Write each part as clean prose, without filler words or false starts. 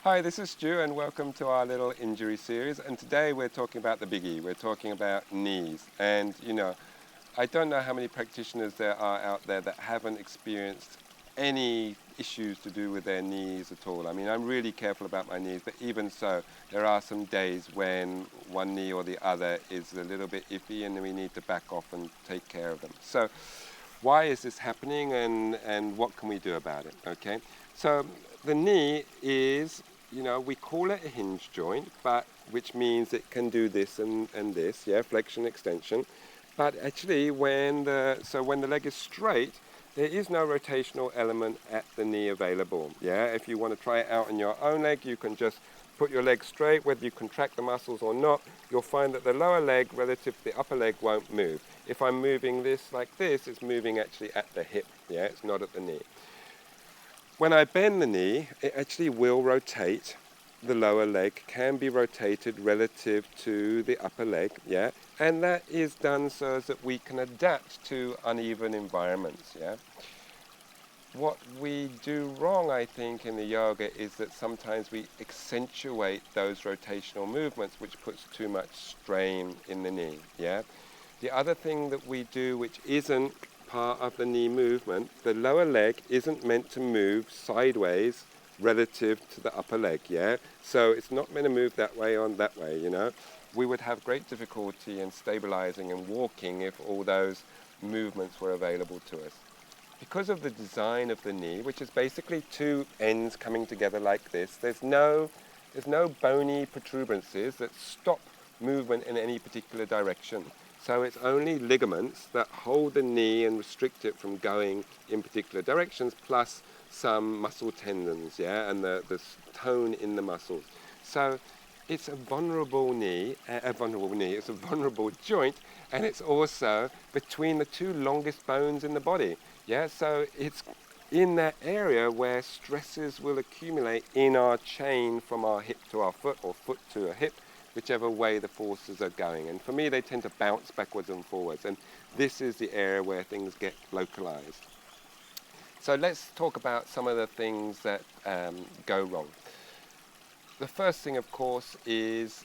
Hi, this is Stu and welcome to our little injury series. And today we're talking about the biggie. We're talking about knees. And I don't know how many practitioners there are out there that haven't experienced any issues to do with their knees at all. I mean, I'm really careful about my knees, but even so, there are some days when one knee or the other is a little bit iffy and we need to back off and take care of them. So why is this happening and what can we do about it? Okay, so the knee is, we call it a hinge joint, but which means it can do this and this, yeah, flexion, extension. But actually, when the leg is straight, there is no rotational element at the knee available. Yeah, if you want to try it out on your own leg, you can just put your leg straight, whether you contract the muscles or not. You'll find that the lower leg relative to the upper leg won't move. If I'm moving this like this, it's moving actually at the hip. Yeah, it's not at the knee. When I bend the knee, it actually will rotate. The lower leg can be rotated relative to the upper leg, yeah, and that is done so that we can adapt to uneven environments, yeah. What we do wrong, I think, in the yoga is that sometimes we accentuate those rotational movements, which puts too much strain in the knee, yeah. The other thing that we do, which isn't part of the knee movement, the lower leg isn't meant to move sideways relative to the upper leg, yeah? So it's not meant to move that way on that way, We would have great difficulty in stabilizing and walking if all those movements were available to us. Because of the design of the knee, which is basically two ends coming together like this, there's no bony protuberances that stop movement in any particular direction. So it's only ligaments that hold the knee and restrict it from going in particular directions, plus some muscle tendons, yeah, and the tone in the muscles. So it's a vulnerable knee, it's a vulnerable joint, and it's also between the two longest bones in the body. Yeah, so it's in that area where stresses will accumulate in our chain from our hip to our foot or foot to a hip, whichever way the forces are going. And for me, they tend to bounce backwards and forwards. And this is the area where things get localized. So let's talk about some of the things that go wrong. The first thing, of course, is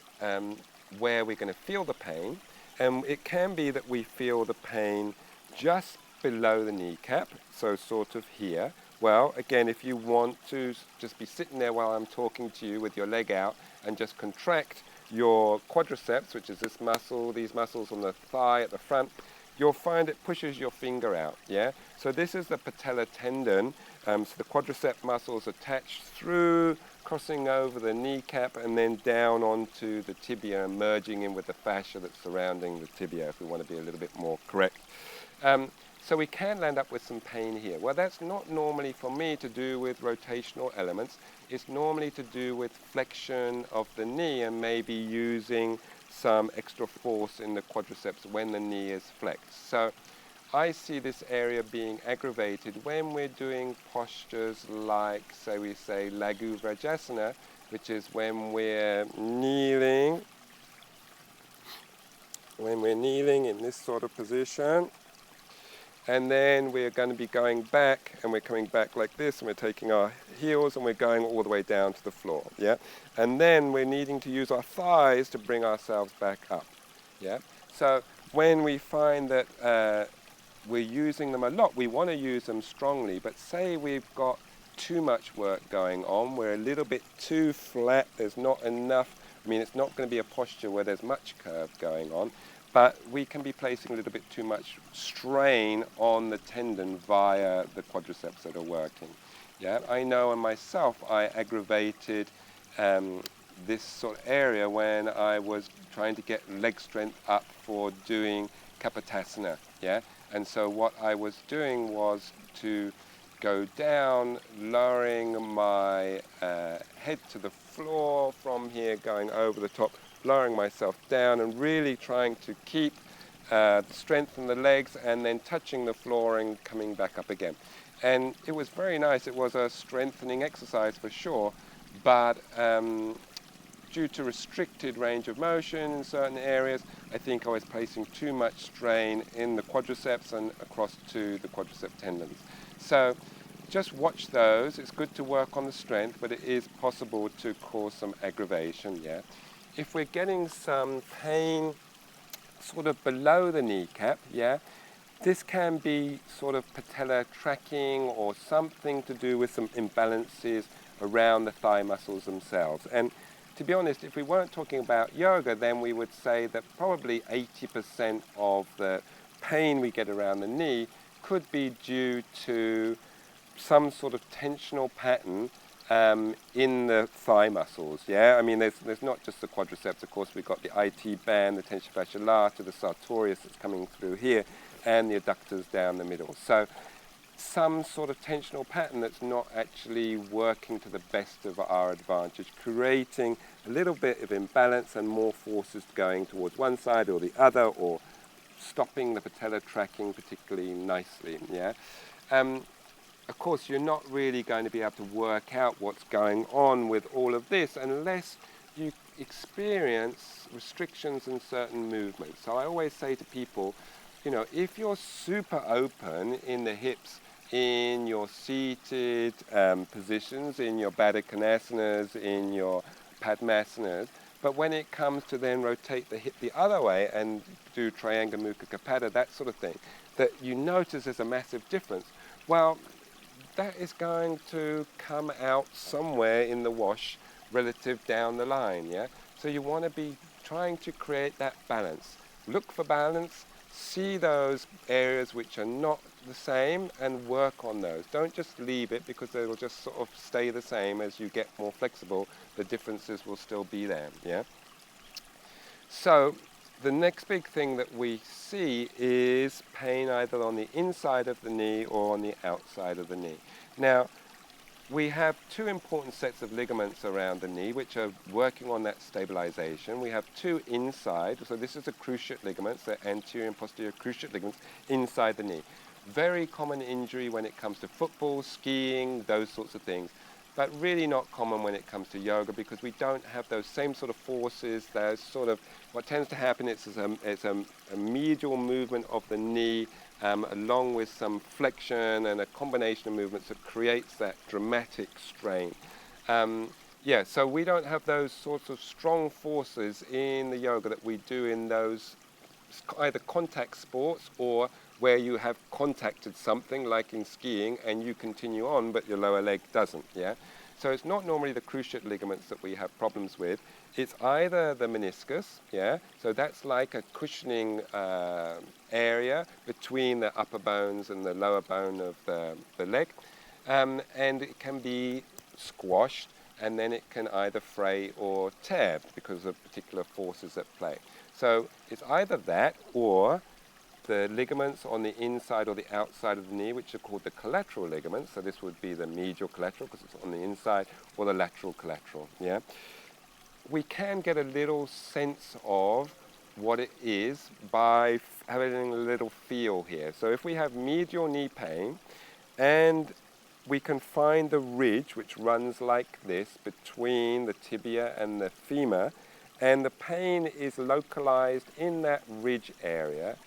where we're going to feel the pain. And it can be that we feel the pain just below the kneecap, so sort of here. Well, again, if you want to just be sitting there while I'm talking to you with your leg out and just contract your quadriceps, which is this muscle, these muscles on the thigh at the front, you'll find it pushes your finger out, yeah? So this is the patella tendon, so the quadricep muscles attached through, crossing over the kneecap and then down onto the tibia and merging in with the fascia that's surrounding the tibia, if we want to be a little bit more correct. So we can land up with some pain here. Well, that's not normally for me to do with rotational elements. It's normally to do with flexion of the knee and maybe using some extra force in the quadriceps when the knee is flexed. So I see this area being aggravated when we're doing postures like, say Laghu Vrajasana, which is when we're kneeling in this sort of position. And then we're going to be going back, and we're coming back like this, and we're taking our heels, and we're going all the way down to the floor, yeah? And then we're needing to use our thighs to bring ourselves back up, yeah? So when we find that we're using them a lot, we want to use them strongly, but say we've got too much work going on, we're a little bit too flat, there's not enough, it's not going to be a posture where there's much curve going on, but we can be placing a little bit too much strain on the tendon via the quadriceps that are working. Yeah, I know in myself I aggravated this sort of area when I was trying to get leg strength up for doing Kapotasana. Yeah, and so what I was doing was to go down, lowering my head to the floor from here, going over the top, lowering myself down and really trying to keep strength in the legs and then touching the floor and coming back up again. And it was very nice. It was a strengthening exercise for sure, but due to restricted range of motion in certain areas, I think I was placing too much strain in the quadriceps and across to the quadricep tendons. So just watch those. It's good to work on the strength, but it is possible to cause some aggravation, yeah. If we're getting some pain sort of below the kneecap, yeah, this can be sort of patellar tracking or something to do with some imbalances around the thigh muscles themselves. And to be honest, if we weren't talking about yoga, then we would say that probably 80% of the pain we get around the knee could be due to some sort of tensional pattern in the thigh muscles, yeah? I mean, there's not just the quadriceps, of course, we've got the IT band, the tension fascia lata, the sartorius that's coming through here, and the adductors down the middle. So some sort of tensional pattern that's not actually working to the best of our advantage, creating a little bit of imbalance and more forces going towards one side or the other, or stopping the patellar tracking particularly nicely, yeah? Of course, you're not really going to be able to work out what's going on with all of this unless you experience restrictions in certain movements. So I always say to people, you know, if you're super open in the hips, in your seated positions, in your Baddha Konasanas, in your Padmasanas, but when it comes to then rotate the hip the other way and do Triangle Mukha Kapada, that sort of thing, that you notice there's a massive difference. Well, that is going to come out somewhere in the wash relative down the line, yeah? So you want to be trying to create that balance. Look for balance, see those areas which are not the same and work on those. Don't just leave it because they will just sort of stay the same. As you get more flexible, the differences will still be there, yeah? So the next big thing that we see is pain either on the inside of the knee or on the outside of the knee. Now, we have two important sets of ligaments around the knee which are working on that stabilization. We have two inside, so this is the cruciate ligaments, the anterior and posterior cruciate ligaments inside the knee. Very common injury when it comes to football, skiing, those sorts of things, but really not common when it comes to yoga because we don't have those same sort of forces. There's sort of, what tends to happen is it's a medial movement of the knee along with some flexion and a combination of movements that creates that dramatic strain. Yeah, so we don't have those sorts of strong forces in the yoga that we do in those either contact sports or where you have contacted something like in skiing and you continue on but your lower leg doesn't, yeah? So it's not normally the cruciate ligaments that we have problems with. It's either the meniscus, yeah? So that's like a cushioning area between the upper bones and the lower bone of the leg. And it can be squashed and then it can either fray or tear because of particular forces at play. So it's either that or the ligaments on the inside or the outside of the knee, which are called the collateral ligaments. So this would be the medial collateral because it's on the inside, or the lateral collateral, yeah? We can get a little sense of what it is by having a little feel here. So if we have medial knee pain and we can find the ridge which runs like this between the tibia and the femur, and the pain is localized in that ridge area,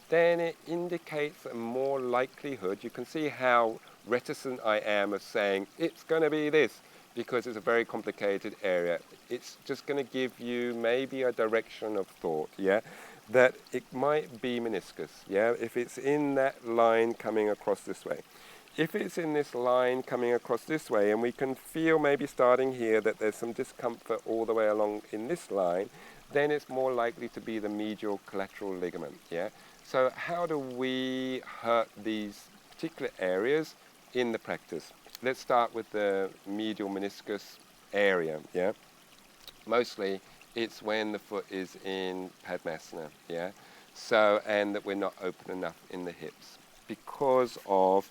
then it indicates a more likelihood. You can see how reticent I am of saying it's going to be this because it's a very complicated area. It's just going to give you maybe a direction of thought, yeah, that it might be meniscus, yeah, if it's in that line coming across this way. If it's in this line coming across this way and we can feel maybe starting here that there's some discomfort all the way along in this line, then it's more likely to be the medial collateral ligament, yeah? So how do we hurt these particular areas in the practice? Let's start with the medial meniscus area, yeah? Mostly it's when the foot is in Padmasana, yeah? So, and that we're not open enough in the hips because of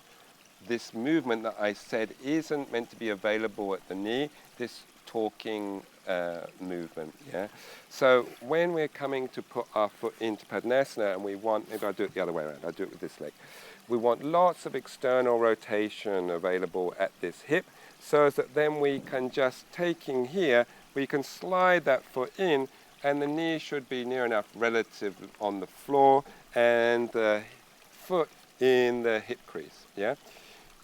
this movement that I said isn't meant to be available at the knee, this talking movement, yeah? So when we're coming to put our foot into Padmasana and we want, maybe I'll do it the other way around, I'll do it with this leg. We want lots of external rotation available at this hip so that then we can just taking here, we can slide that foot in and the knee should be near enough relative on the floor and the foot in the hip crease, yeah?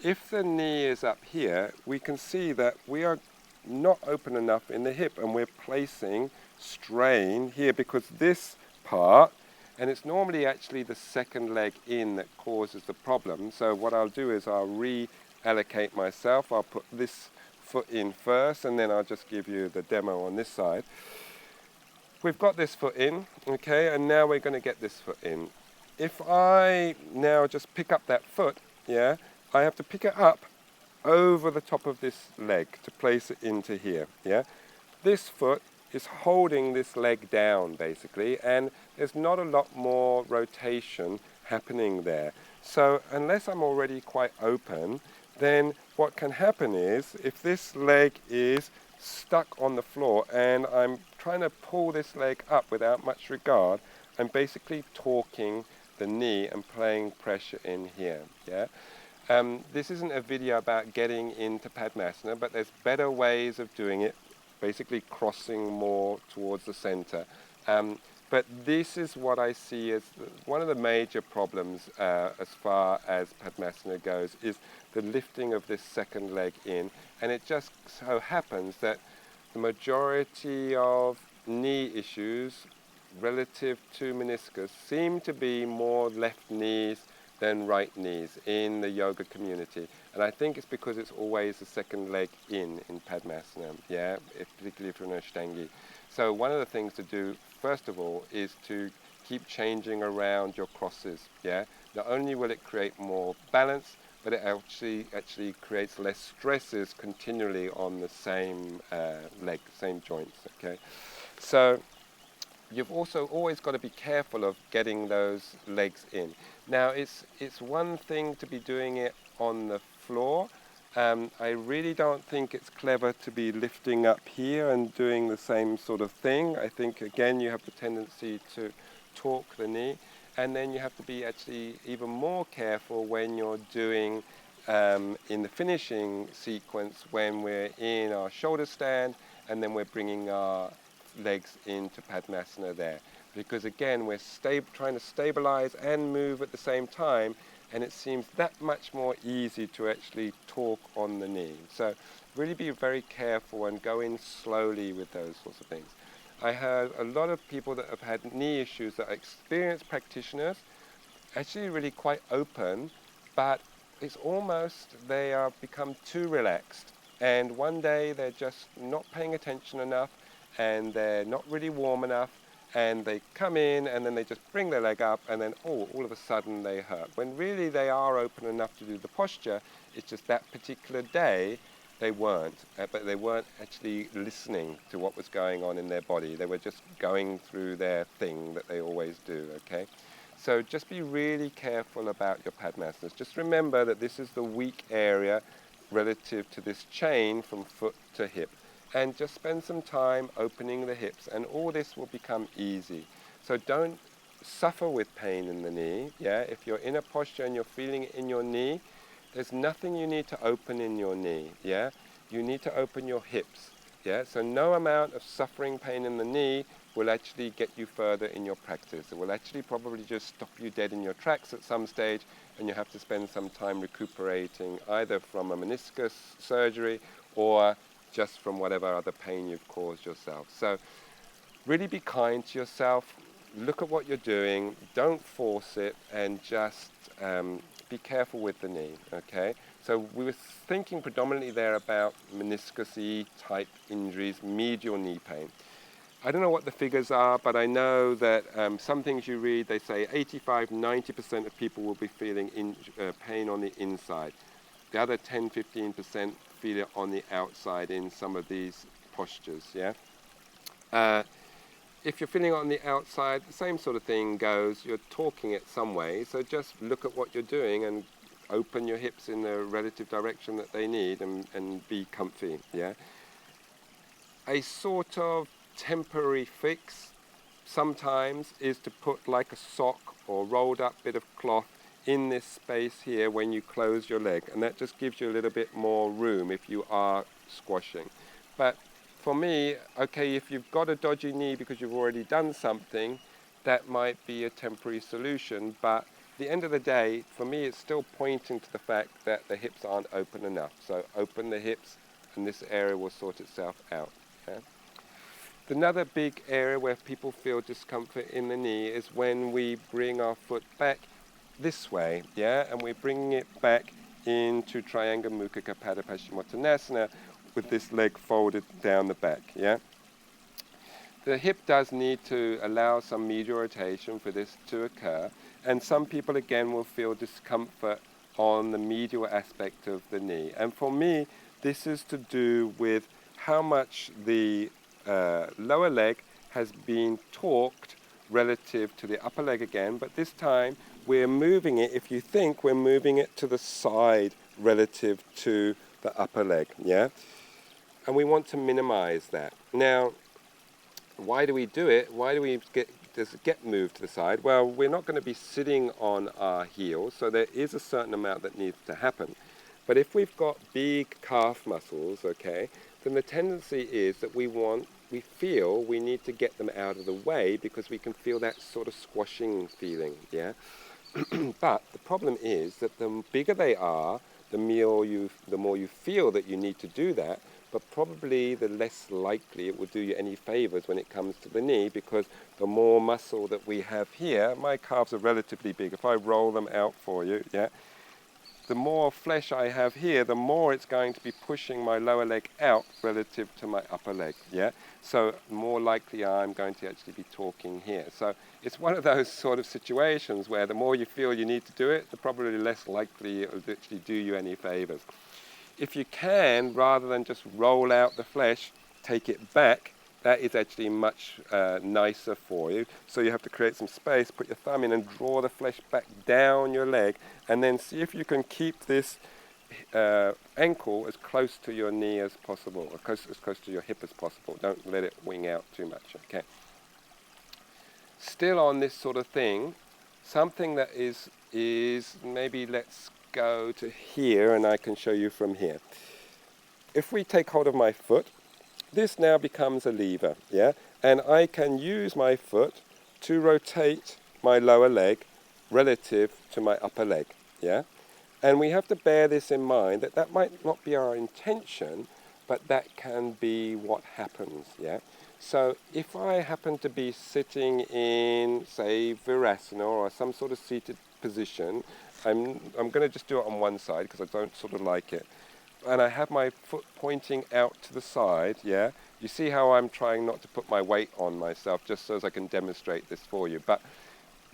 If the knee is up here, we can see that we are not open enough in the hip, and we're placing strain here because this part, and it's normally actually the second leg in that causes the problem. So what I'll do is I'll reallocate myself. I'll put this foot in first, and then I'll just give you the demo on this side. We've got this foot in, okay, and now we're going to get this foot in. If I now just pick up that foot, yeah, I have to pick it up over the top of this leg to place it into here, yeah. This foot is holding this leg down basically, and there's not a lot more rotation happening there. So unless I'm already quite open, then what can happen is if this leg is stuck on the floor and I'm trying to pull this leg up without much regard, I'm basically torquing the knee and playing pressure in here, yeah. This isn't a video about getting into Padmasana, but there's better ways of doing it, basically crossing more towards the center. But this is what I see as one of the major problems as far as Padmasana goes, is the lifting of this second leg in. And it just so happens that the majority of knee issues relative to meniscus seem to be more left knees than right knees in the yoga community. And I think it's because it's always the second leg in Padmasana, yeah, particularly if you're in Ashtangi. So one of the things to do, first of all, is to keep changing around your crosses, yeah. Not only will it create more balance, but it actually creates less stresses continually on the same leg, same joints, okay. So you've also always got to be careful of getting those legs in. Now, it's one thing to be doing it on the floor. I really don't think it's clever to be lifting up here and doing the same sort of thing. I think, again, you have the tendency to torque the knee. And then you have to be actually even more careful when you're doing in the finishing sequence, when we're in our shoulder stand and then we're bringing our legs into Padmasana there, because again we're trying to stabilize and move at the same time, and it seems that much more easy to actually torque on the knee. So really be very careful and go in slowly with those sorts of things. I heard a lot of people that have had knee issues that are experienced practitioners, actually really quite open, but it's almost they are become too relaxed, and one day they're just not paying attention enough and they're not really warm enough, and they come in and then they just bring their leg up, and then all of a sudden they hurt, when really they are open enough to do the posture. It's just that particular day they weren't, but they weren't actually listening to what was going on in their body. They were just going through their thing that they always do, okay? So just be really careful about your Padmasanas. Just remember that this is the weak area relative to this chain from foot to hip. And just spend some time opening the hips, and all this will become easy. So don't suffer with pain in the knee, yeah? If you're in a posture and you're feeling it in your knee, there's nothing you need to open in your knee, yeah? You need to open your hips, yeah? So no amount of suffering pain in the knee will actually get you further in your practice. It will actually probably just stop you dead in your tracks at some stage, and you have to spend some time recuperating either from a meniscus surgery or just from whatever other pain you've caused yourself. So really be kind to yourself, look at what you're doing, don't force it, and just be careful with the knee, okay? So we were thinking predominantly there about meniscus-y type injuries, medial knee pain. I don't know what the figures are, but I know that some things you read, they say 85–90% of people will be feeling pain on the inside. The other 10–15% feel it on the outside in some of these postures, yeah? If you're feeling it on the outside, the same sort of thing goes. You're torquing it some way, so just look at what you're doing and open your hips in the relative direction that they need, and be comfy, yeah? A sort of temporary fix sometimes is to put like a sock or rolled up bit of cloth in this space here when you close your leg, and that just gives you a little bit more room if you are squashing. But for me, okay, if you've got a dodgy knee because you've already done something, that might be a temporary solution, but the end of the day, for me, it's still pointing to the fact that the hips aren't open enough. So open the hips, and this area will sort itself out. Yeah? Another big area where people feel discomfort in the knee is when we bring our foot back this way, yeah, and we're bringing it back into Triangle Mukha Pada Paschimottanasana with this leg folded down the back, yeah. The hip does need to allow some medial rotation for this to occur, and some people again will feel discomfort on the medial aspect of the knee. And for me, this is to do with how much the lower leg has been torqued relative to the upper leg again, but this time we're moving it, if you think, we're moving it to the side relative to the upper leg, yeah? And we want to minimize that. Now, why do we do it? Why do we does it get moved to the side? Well, we're not going to be sitting on our heels, so there is a certain amount that needs to happen. But if we've got big calf muscles, okay, then the tendency is that we feel we need to get them out of the way because we can feel that sort of squashing feeling, yeah? But the problem is that the bigger they are, the more you feel that you need to do that, but probably the less likely it will do you any favors when it comes to the knee, because the more muscle that we have here, my calves are relatively big. If I roll them out for you, yeah, the more flesh I have here, the more it's going to be pushing my lower leg out relative to my upper leg, yeah? So more likely I'm going to actually be talking here. So it's one of those sort of situations where the more you feel you need to do it, the probably less likely it will actually do you any favors. If you can, rather than just roll out the flesh, take it back, that is actually much nicer for you. So you have to create some space, put your thumb in and draw the flesh back down your leg, and then see if you can keep this ankle as close to your knee as possible, or as close to your hip as possible. Don't let it wing out too much, okay? Still on this sort of thing, something that is maybe let's go to here and I can show you from here. If we take hold of my foot, this now becomes a lever, yeah? And I can use my foot to rotate my lower leg relative to my upper leg, yeah? And we have to bear this in mind, that that might not be our intention, but that can be what happens, yeah? So if I happen to be sitting in, say, Virasana or some sort of seated position, I'm going to just do it on one side because I don't sort of like it. And I have my foot pointing out to the side, yeah? You see how I'm trying not to put my weight on myself just so as I can demonstrate this for you. But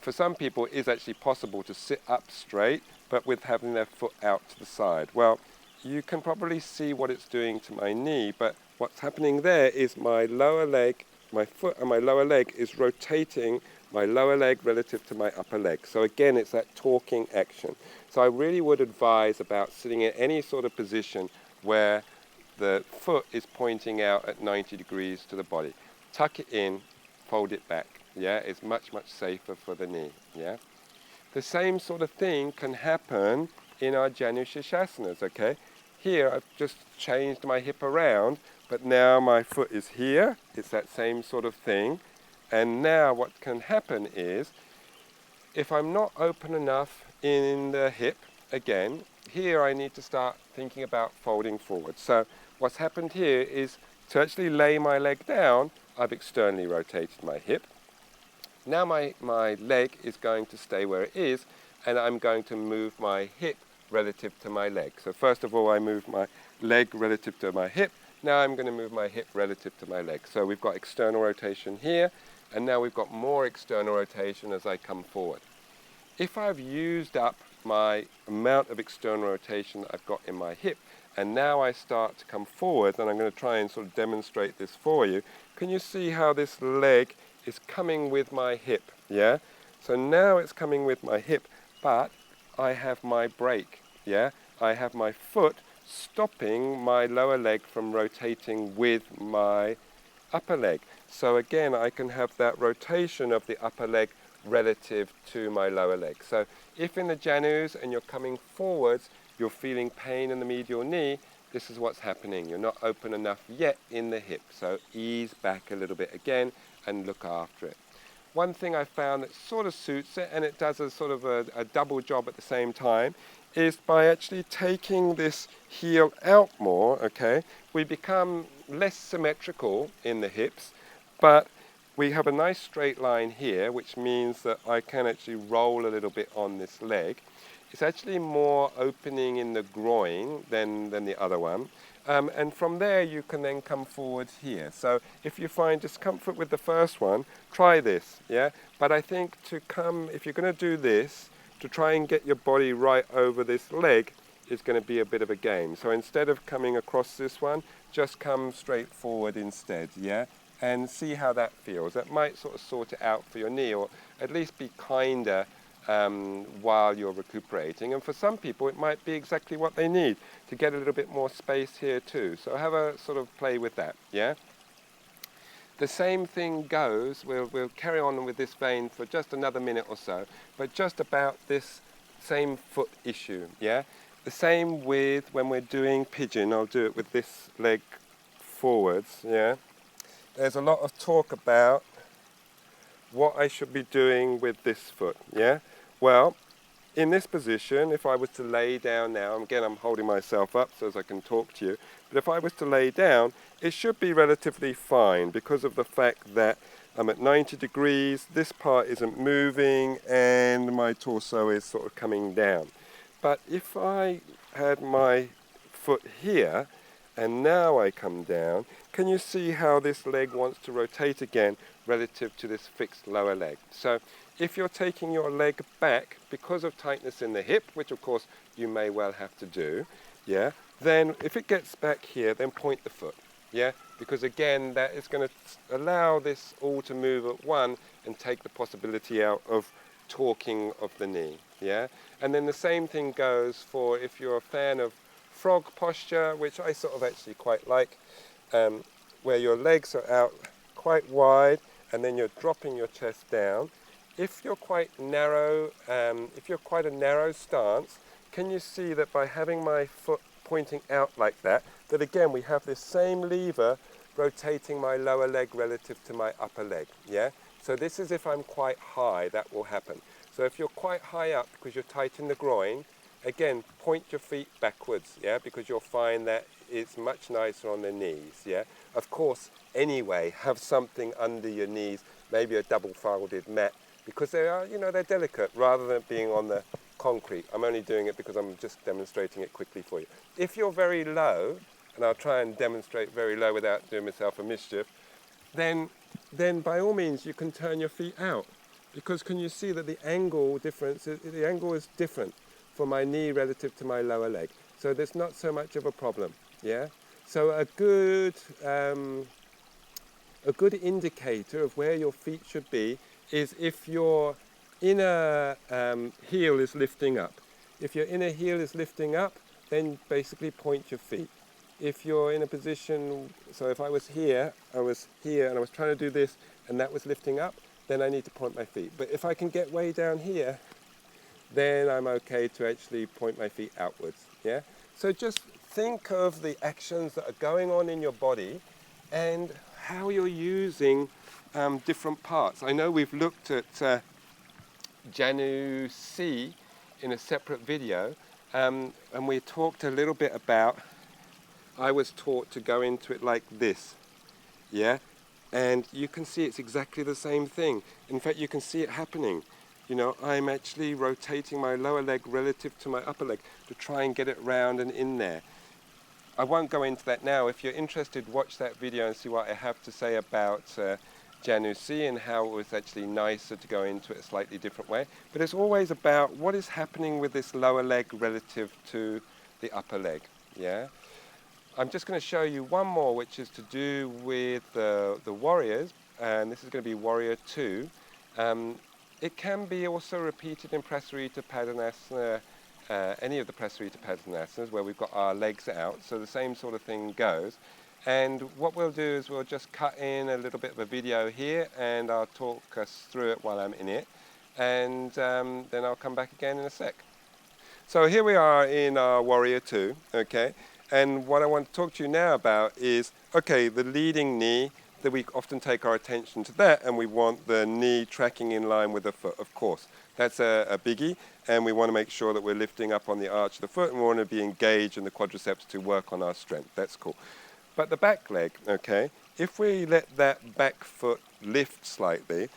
for some people, it is actually possible to sit up straight, but with having their foot out to the side. Well, you can probably see what it's doing to my knee, but what's happening there is my lower leg, my foot and my lower leg is rotating my lower leg relative to my upper leg. So again, it's that torquing action. So I really would advise about sitting in any sort of position where the foot is pointing out at 90 degrees to the body. Tuck it in, fold it back. Yeah, it's much, much safer for the knee. Yeah. The same sort of thing can happen in our Janu Sirshasanas, okay? Here, I've just changed my hip around, but now my foot is here. It's that same sort of thing. And now what can happen is, if I'm not open enough in the hip, again, here I need to start thinking about folding forward. So what's happened here is to actually lay my leg down, I've externally rotated my hip. Now my leg is going to stay where it is, and I'm going to move my hip relative to my leg. So first of all, I move my leg relative to my hip. Now I'm going to move my hip relative to my leg. So we've got external rotation here, and now we've got more external rotation as I come forward. If I've used up my amount of external rotation that I've got in my hip, and now I start to come forward, and I'm going to try and sort of demonstrate this for you, can you see how this leg is coming with my hip, yeah? So now it's coming with my hip, but I have my brake, yeah? I have my foot stopping my lower leg from rotating with my upper leg. So again, I can have that rotation of the upper leg relative to my lower leg. So if in the Janus and you're coming forwards, you're feeling pain in the medial knee, this is what's happening. You're not open enough yet in the hip. So ease back a little bit again and look after it. one thing I found that sort of suits it, and it does a sort of a double job at the same time, is by actually taking this heel out more, okay, we become less symmetrical in the hips, but we have a nice straight line here, which means that I can actually roll a little bit on this leg. It's actually more opening in the groin than the other one. And from there you can then come forward here. So if you find discomfort with the first one, try this, yeah? But I think if you're going to do this, to try and get your body right over this leg is going to be a bit of a game. So instead of coming across this one, just come straight forward instead, yeah? And see how that feels. That might sort of sort it out for your knee, or at least be kinder while you're recuperating. And for some people it might be exactly what they need to get a little bit more space here too. So have a sort of play with that, yeah? The same thing goes, we'll carry on with this vein for just another minute or so, but just about this same foot issue, yeah? The same with when we're doing pigeon. I'll do it with this leg forwards, yeah? There's a lot of talk about what I should be doing with this foot, yeah? Well, in this position, if I was to lay down now, again I'm holding myself up so as I can talk to you, but if I was to lay down, it should be relatively fine because of the fact that I'm at 90 degrees, this part isn't moving, and my torso is sort of coming down. But if I had my foot here, and now I come down, can you see how this leg wants to rotate again relative to this fixed lower leg? So if you're taking your leg back because of tightness in the hip, which of course you may well have to do, yeah, then if it gets back here, then point the foot, yeah, because again that is going to allow this all to move at one and take the possibility out of torquing of the knee, yeah. And then the same thing goes for if you're a fan of frog posture, which I sort of actually quite like, where your legs are out quite wide and then you're dropping your chest down. If you're quite narrow, if you're quite a narrow stance, can you see that by having my foot pointing out like that, that again we have this same lever rotating my lower leg relative to my upper leg, yeah? So this is if I'm quite high, that will happen. So if you're quite high up because you're tight in the groin, again, point your feet backwards, yeah, because you'll find that it's much nicer on the knees, yeah. Of course, anyway, have something under your knees, maybe a double-folded mat, because they are, you know, they're delicate rather than being on the concrete. I'm only doing it because I'm just demonstrating it quickly for you. If you're very low, and I'll try and demonstrate very low without doing myself a mischief, then by all means you can turn your feet out, because can you see that the angle difference, the angle is different for my knee relative to my lower leg. So there's not so much of a problem, yeah? So a good indicator of where your feet should be is if your inner heel is lifting up. If your inner heel is lifting up, then basically point your feet. If you're in a position, so if I was here and I was trying to do this and that was lifting up, then I need to point my feet. But if I can get way down here, then I'm okay to actually point my feet outwards, yeah? So just think of the actions that are going on in your body and how you're using different parts. I know we've looked at Janu C in a separate video, and we talked a little bit about, I was taught to go into it like this, yeah? And you can see it's exactly the same thing. In fact, you can see it happening. You know, I'm actually rotating my lower leg relative to my upper leg to try and get it round and in there. I won't go into that now. If you're interested, watch that video and see what I have to say about Janu C and how it was actually nicer to go into it a slightly different way. But it's always about what is happening with this lower leg relative to the upper leg, yeah? I'm just going to show you one more, which is to do with the warriors, and this is going to be Warrior 2. It can be also repeated in Prasarita Padanasana, any of the Prasarita Padanasanas where we've got our legs out, so the same sort of thing goes. And what we'll do is we'll just cut in a little bit of a video here and I'll talk us through it while I'm in it, and then I'll come back again in a sec. So here we are in our Warrior 2, okay? And what I want to talk to you now about is, okay, the leading knee, that we often take our attention to that, and we want the knee tracking in line with the foot, of course. That's a biggie, and we want to make sure that we're lifting up on the arch of the foot, and we want to be engaged in the quadriceps to work on our strength. That's cool. But the back leg, okay, if we let that back foot lift slightly,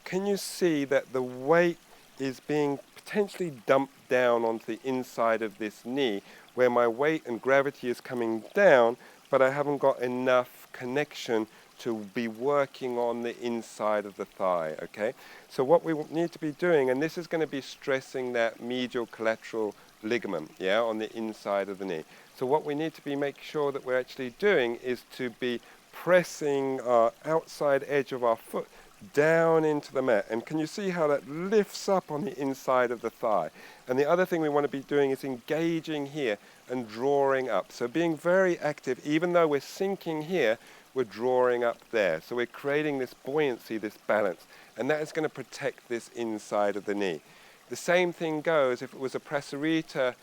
can you see that the weight is being potentially dumped down onto the inside of this knee, where my weight and gravity is coming down, but I haven't got enough connection to be working on the inside of the thigh, okay? So what we need to be doing, and this is going to be stressing that medial collateral ligament, yeah, on the inside of the knee. So what we need to be make sure that we're actually doing is to be pressing our outside edge of our foot down into the mat. And can you see how that lifts up on the inside of the thigh? And the other thing we want to be doing is engaging here and drawing up. So being very active, even though we're sinking here, we're drawing up there. So we're creating this buoyancy, this balance, and that is going to protect this inside of the knee. The same thing goes if it was a Prasarita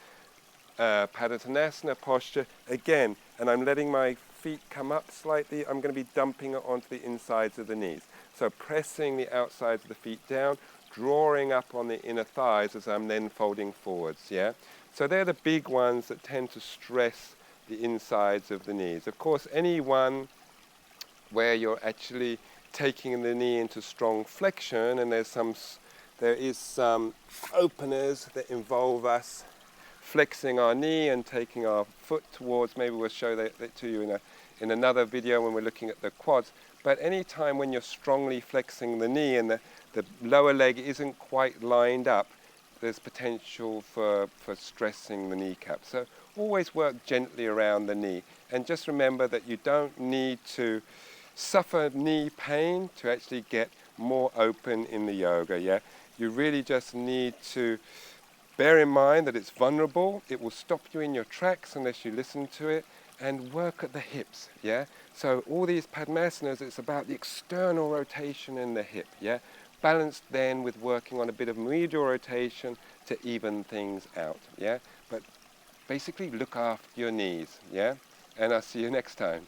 Padottanasana posture, again, and I'm letting my feet come up slightly, I'm going to be dumping it onto the insides of the knees. So pressing the outsides of the feet down, drawing up on the inner thighs as I'm then folding forwards, yeah? So they're the big ones that tend to stress the insides of the knees. Of course, any one where you're actually taking the knee into strong flexion, and there is some openers that involve us flexing our knee and taking our foot towards, maybe we'll show that to you in another video when we're looking at the quads. But any time when you're strongly flexing the knee and the lower leg isn't quite lined up, there's potential for stressing the kneecap. So always work gently around the knee. And just remember that you don't need to suffer knee pain to actually get more open in the yoga, yeah? You really just need to bear in mind that it's vulnerable. It will stop you in your tracks unless you listen to it, and work at the hips, yeah? So all these Padmasanas, it's about the external rotation in the hip, yeah? Balanced then with working on a bit of medial rotation to even things out, yeah? But basically look after your knees, yeah? And I'll see you next time.